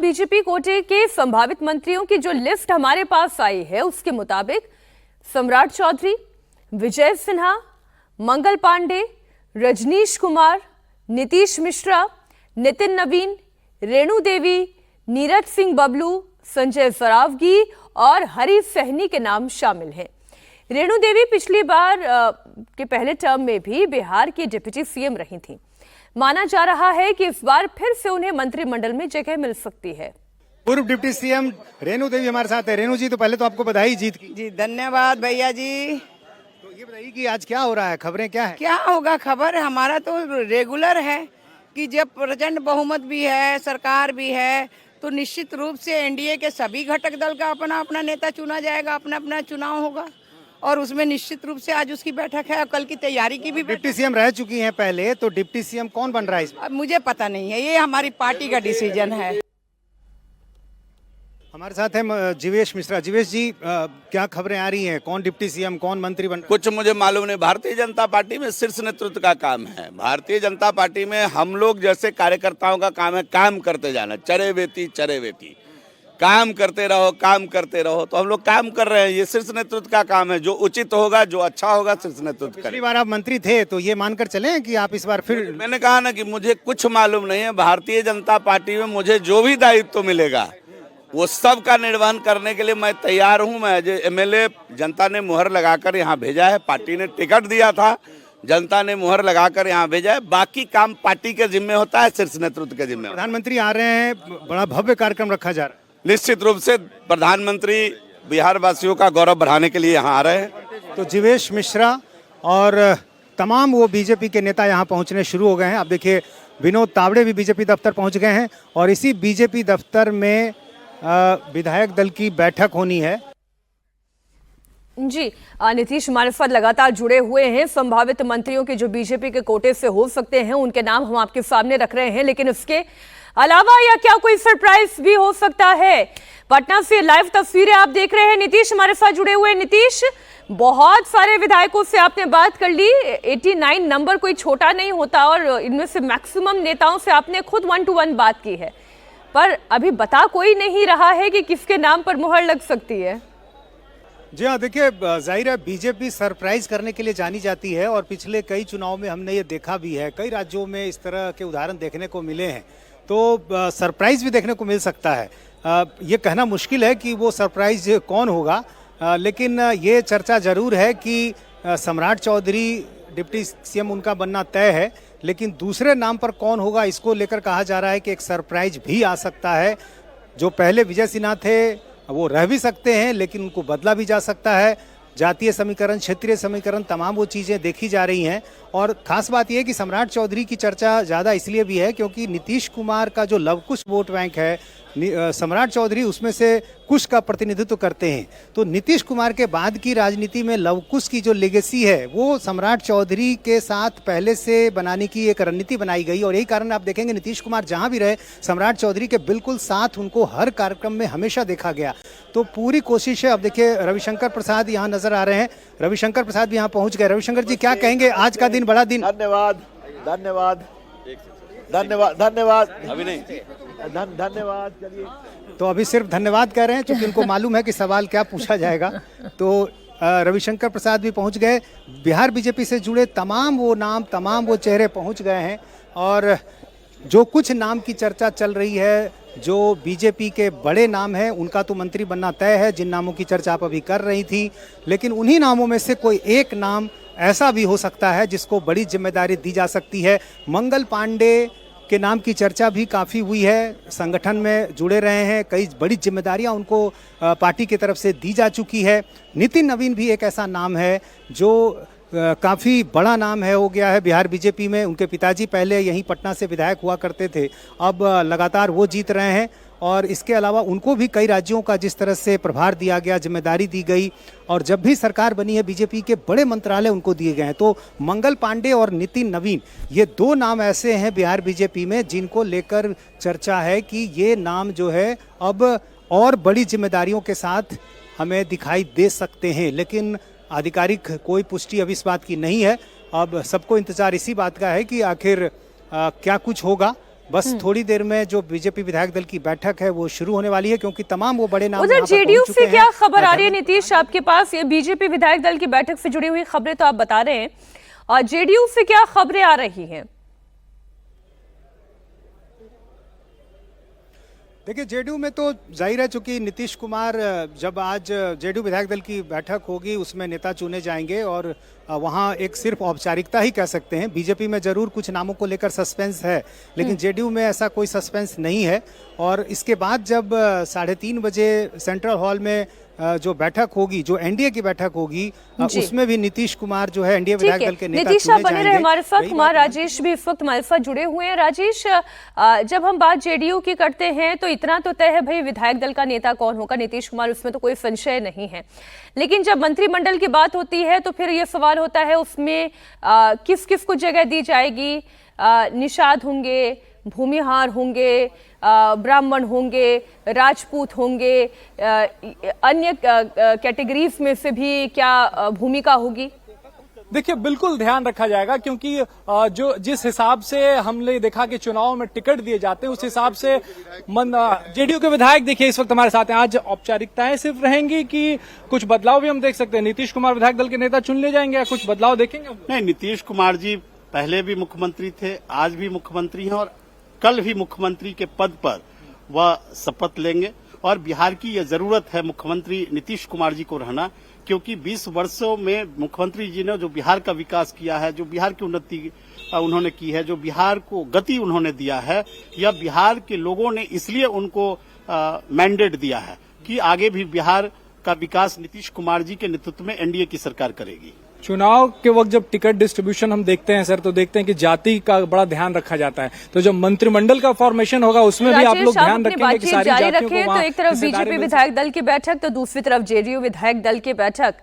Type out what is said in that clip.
BJP कोटे के संभावित मंत्रियों की जो लिस्ट हमारे पास आई है उसके मुताबिक सम्राट चौधरी, विजय सिन्हा, मंगल पांडे, रजनीश कुमार, नीतीश मिश्रा, नितिन नवीन, रेणु देवी, नीरज सिंह बबलू, संजय सरावगी और हरी सहनी के नाम शामिल हैं। रेणु देवी पिछली बार के पहले टर्म में भी बिहार की डिप्टी सीएम रही थीं। माना जा रहा है कि इस बार फिर से उन्हें मंत्रिमंडल में जगह मिल सकती है। पूर्व डिप्टी सीएम रेणु देवी हमारे साथ है। रेणु जी, तो पहले तो आपको बधाई जीत की। जी धन्यवाद भैया जी। तो ये बताइए कि आज क्या हो रहा है, खबरें क्या है? क्या होगा, खबर हमारा तो रेगुलर है कि जब प्रचंड बहुमत भी है, सरकार भी है, तो निश्चित रूप से एनडीए के सभी घटक दल का अपना अपना नेता चुना जाएगा, अपना अपना चुनाव होगा और उसमें निश्चित रूप से आज उसकी बैठक है और कल की तैयारी की भी। डिप्टी सीएम रह चुकी हैं पहले, तो डिप्टी सीएम कौन बन रहा है इसमें? अब मुझे पता नहीं है, ये हमारी पार्टी का डिसीजन है। हमारे साथ है जीवेश मिश्रा। जीवेश जी, क्या खबरें आ रही हैं, कौन डिप्टी सीएम, कौन मंत्री बन? कुछ मुझे मालूम नहीं। भारतीय जनता पार्टी में शीर्ष नेतृत्व का काम है। भारतीय जनता पार्टी में हम लोग जैसे कार्यकर्ताओं का काम है काम करते जाना, चरे बेटी काम करते रहो, काम करते रहो। तो हम लोग काम कर रहे हैं, ये शीर्ष नेतृत्व का काम है। जो उचित होगा, जो अच्छा होगा, शीर्ष नेतृत्व पिछली बार आप मंत्री थे, तो ये मानकर चले कि आप इस बार फिर? मैंने कहा ना कि मुझे कुछ मालूम नहीं है। भारतीय जनता पार्टी में मुझे जो भी दायित्व मिलेगा वो सब का निर्वहन करने के लिए मैं तैयार हूँ। मैं एमएलए जनता ने मुहर लगाकर यहाँ भेजा है, पार्टी ने टिकट दिया था, जनता ने मुहर लगाकर यहाँ भेजा है। बाकी काम पार्टी के जिम्मे होता है, शीर्ष नेतृत्व के जिम्मे। प्रधानमंत्री आ रहे हैं, बड़ा भव्य कार्यक्रम रखा जा रहा है। निश्चित रूप से प्रधानमंत्री बिहार वासियों का गौरव बढ़ाने के लिए यहाँ आ रहे हैं। तो जीवेश मिश्रा और तमाम वो बीजेपी के नेता यहाँ पहुँचने शुरू हो गए हैं। अब देखिए, विनोद तावड़े भी बीजेपी दफ्तर पहुँच गए हैं और इसी बीजेपी दफ्तर में विधायक दल की बैठक होनी है। जी, नीतीश हमारे साथ लगातार जुड़े हुए हैं। संभावित मंत्रियों के जो बीजेपी के कोटे से हो सकते हैं उनके नाम हम आपके सामने रख रहे हैं, लेकिन इसके अलावा या क्या कोई सरप्राइज भी हो सकता है? पटना से लाइव तस्वीरें आप देख रहे हैं, नीतीश हमारे साथ जुड़े हुए हैं। नीतीश, बहुत सारे विधायकों से आपने बात कर ली, 89 नंबर कोई छोटा नहीं होता और इनमें से मैक्सिमम नेताओं से आपने खुद 1-to-1 बात की है, पर अभी बता कोई नहीं रहा है कि किसके नाम पर मुहर लग सकती है। जी हाँ, देखिए, जाहिर है बीजेपी सरप्राइज करने के लिए जानी जाती है और पिछले कई चुनाव में हमने ये देखा भी है, कई राज्यों में इस तरह के उदाहरण देखने को मिले हैं। तो सरप्राइज भी देखने को मिल सकता है। ये कहना मुश्किल है कि वो सरप्राइज कौन होगा, लेकिन ये चर्चा जरूर है कि सम्राट चौधरी डिप्टी सीएम उनका बनना तय है, लेकिन दूसरे नाम पर कौन होगा इसको लेकर कहा जा रहा है कि एक सरप्राइज भी आ सकता है। जो पहले विजय सिन्हा थे वो रह भी सकते हैं, लेकिन उनको बदला भी जा सकता है। जातीय समीकरण, क्षेत्रीय समीकरण, तमाम वो चीज़ें देखी जा रही हैं। और ख़ास बात यह है कि सम्राट चौधरी की चर्चा ज़्यादा इसलिए भी है क्योंकि नीतीश कुमार का जो लवकुश वोट बैंक है, सम्राट चौधरी उसमें से कुश का प्रतिनिधित्व करते हैं। तो नीतीश कुमार के बाद की राजनीति में लवकुश की जो लेगेसी है वो सम्राट चौधरी के साथ पहले से बनाने की एक रणनीति बनाई गई और यही कारण आप देखेंगे नीतीश कुमार जहां भी रहे, सम्राट चौधरी के बिल्कुल साथ उनको हर कार्यक्रम में हमेशा देखा गया। तो पूरी कोशिश है। अब देखिए, रविशंकर प्रसाद यहाँ नजर आ रहे हैं, रविशंकर प्रसाद भी यहाँ पहुँच गए। रविशंकर जी, क्या कहेंगे, आज का दिन बड़ा दिन? धन्यवाद धन्यवाद धन्यवाद धन्यवाद अभी नहीं धन्यवाद। चलिए, तो अभी सिर्फ धन्यवाद कह रहे हैं क्योंकि उनको मालूम है कि सवाल क्या पूछा जाएगा। तो रविशंकर प्रसाद भी पहुंच गए। बिहार बीजेपी से जुड़े तमाम वो नाम, तमाम वो चेहरे पहुंच गए हैं और जो कुछ नाम की चर्चा चल रही है, जो बीजेपी के बड़े नाम हैं, उनका तो मंत्री बनना तय है, जिन नामों की चर्चा आप अभी कर रही थी। लेकिन उन्हीं नामों में से कोई एक नाम ऐसा भी हो सकता है जिसको बड़ी जिम्मेदारी दी जा सकती है। मंगल पांडे के नाम की चर्चा भी काफ़ी हुई है, संगठन में जुड़े रहे हैं, कई बड़ी जिम्मेदारियां उनको पार्टी की तरफ से दी जा चुकी है। नितिन नवीन भी एक ऐसा नाम है जो काफ़ी बड़ा नाम है, हो गया है बिहार बीजेपी में। उनके पिताजी पहले यहीं पटना से विधायक हुआ करते थे, अब लगातार वो जीत रहे हैं। और इसके अलावा उनको भी कई राज्यों का जिस तरह से प्रभार दिया गया, जिम्मेदारी दी गई और जब भी सरकार बनी है बीजेपी के बड़े मंत्रालय उनको दिए गए हैं। तो मंगल पांडे और नितिन नवीन, ये दो नाम ऐसे हैं बिहार बीजेपी में जिनको लेकर चर्चा है कि ये नाम जो है अब और बड़ी जिम्मेदारियों के साथ हमें दिखाई दे सकते हैं। लेकिन आधिकारिक कोई पुष्टि अब इस बात की नहीं है। अब सबको इंतजार इसी बात का है कि आखिर क्या कुछ होगा। बस थोड़ी देर में जो बीजेपी विधायक दल की बैठक है वो शुरू होने वाली है, क्योंकि तमाम वो बड़े नाम उधर यहाँ पर जेडीयू पहुंच चुके से क्या हैं। खबर आ रही है नीतीश आपके पास? ये बीजेपी विधायक दल की बैठक से जुड़ी हुई खबरें तो आप बता रहे हैं, और जेडीयू से क्या खबरें आ रही हैं? देखिए, जेडीयू में तो जाहिर है, चूंकि नीतीश कुमार जब आज जेडीयू विधायक दल की बैठक होगी उसमें नेता चुने जाएंगे, और वहां एक सिर्फ औपचारिकता ही कह सकते हैं। बीजेपी में जरूर कुछ नामों को लेकर सस्पेंस है, लेकिन जेडीयू में ऐसा कोई सस्पेंस नहीं है। और इसके बाद जब 3:30 बजे सेंट्रल हॉल में जो बैठक होगी, जो एनडीए की बैठक होगी, उसमें भी नीतीश कुमार जो है एनडीए विधायक दल के नेता नीतीश चुने आप बने रहे जाएंगे। हमारे साथ। कुमार राजेश भी इस वक्त हमारे साथ जुड़े हुए हैं। राजेश, जब हम बात जेडीयू की करते हैं तो इतना तो तय है भाई, विधायक दल का नेता कौन होगा, नीतीश कुमार, उसमें तो कोई संशय नहीं है। लेकिन जब मंत्रिमंडल की बात होती है तो फिर ये सवाल होता है उसमें किस किस को जगह दी जाएगी। निषाद होंगे, भूमिहार होंगे, ब्राह्मण होंगे, राजपूत होंगे, अन्य कैटेगरीज में से भी क्या भूमिका होगी? देखिए, बिल्कुल ध्यान रखा जाएगा, क्योंकि जो जिस हिसाब से हमने देखा कि चुनाव में टिकट दिए जाते हैं उस हिसाब से जेडीयू के विधायक देखिए इस वक्त हमारे साथ हैं। आज औपचारिकताएं सिर्फ रहेंगी कि कुछ बदलाव भी हम देख सकते हैं? नीतीश कुमार विधायक दल के नेता चुन लिए जाएंगे या कुछ बदलाव देखेंगे? नहीं, नीतीश कुमार जी पहले भी मुख्यमंत्री थे, आज भी मुख्यमंत्री हैं और कल भी मुख्यमंत्री के पद पर वह शपथ लेंगे। और बिहार की यह जरूरत है मुख्यमंत्री नीतीश कुमार जी को रहना, क्योंकि 20 वर्षों में मुख्यमंत्री जी ने जो बिहार का विकास किया है, जो बिहार की उन्नति उन्होंने की है, जो बिहार को गति उन्होंने दिया है, या बिहार के लोगों ने इसलिए उनको मैंडेट दिया है कि आगे भी बिहार का विकास नीतीश कुमार जी के नेतृत्व में एनडीए की सरकार करेगी। चुनाव के वक्त जब टिकट डिस्ट्रीब्यूशन हम देखते हैं सर, तो देखते हैं कि जाति का बड़ा ध्यान रखा जाता है। तो जब मंत्रिमंडल का फॉर्मेशन होगा उसमें भी आप लोग ध्यान रखेंगे कि सारी जातियों को वहां तो एक तरफ बीजेपी विधायक दल की बैठक तो दूसरी तरफ जेडीयू विधायक दल की बैठक।